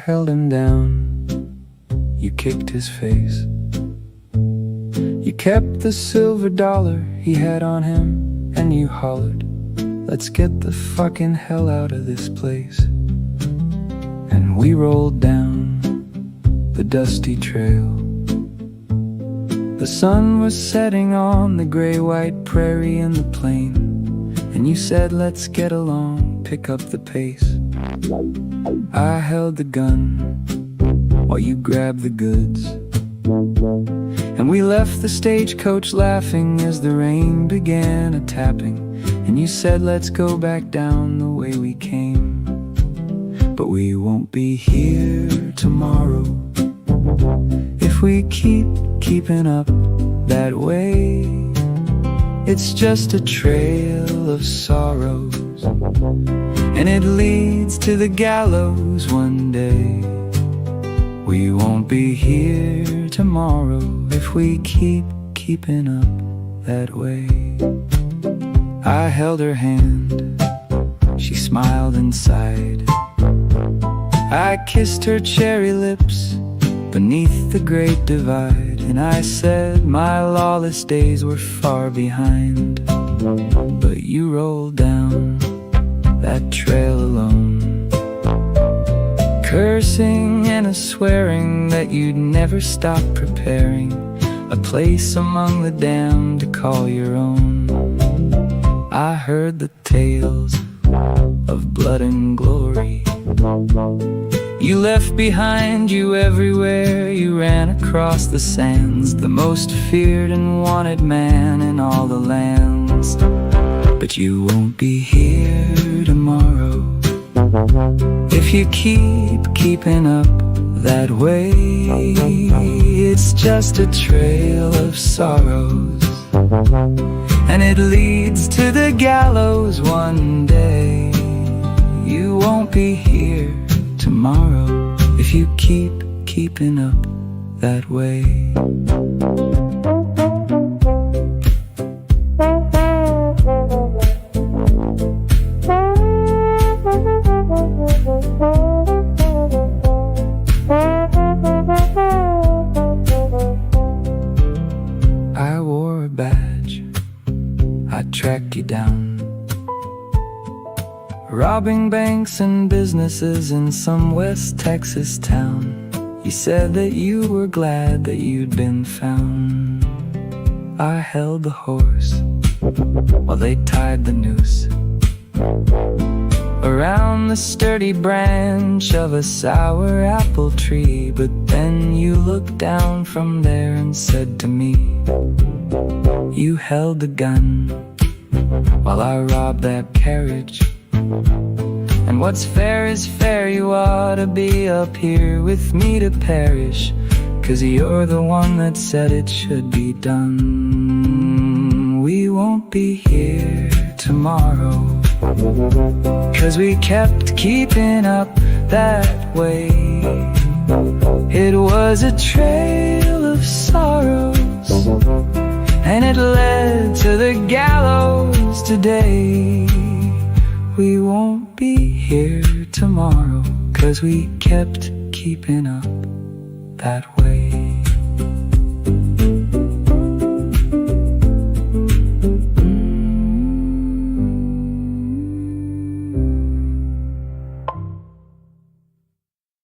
held him down, you kicked his face. You kept the silver dollar he had on him, and you hollered, "Let's get the fucking hell out of this place." And we rolled down the dusty trail. The sun was setting on the gray-white prairie and the plain, and you said, "Let's get along, pick up the pace." I held the gun while you grabbed the goods, and we left the stagecoach laughing as the rain began a-tapping. And you said, "Let's go back down the way we came." But we won't be here tomorrow if we keeping up that way. It's just a trail of sorrows, and it leads to the gallows one day. We won't be here tomorrow if we keeping up that way. I held her hand, she smiled inside. I kissed her cherry lips beneath the great divide, and I said my lawless days were far behind. But you rolled down that trail alone, cursing and a-swearing that you'd never stop preparing a place among the damned to call your own. I heard the tales of blood and glory you left behind you everywhere you ran across the sands, the most feared and wanted man in all the lands. But you won't be here tomorrow if you keeping up that way. It's just a trail of sorrows, and it leads to the gallows one day. You won't be here tomorrow if you keeping up that way. I wore a badge, I tracked you down, robbing banks and businesses in some West Texas town. You said that you were glad that you'd been found. I held the horse while they tied the noose around the sturdy branch of a sour apple tree. But then you looked down from there and said to me, you held the gun while I robbed that carriage. And what's fair is fair, you ought to be up here with me to perish, 'cause you're the one that said it should be done. We won't be here tomorrow 'cause we kept keeping up that way. It was a trail of sorrows, and it led to the gallows today. We won't be here tomorrow 'cause we kept keeping up that way.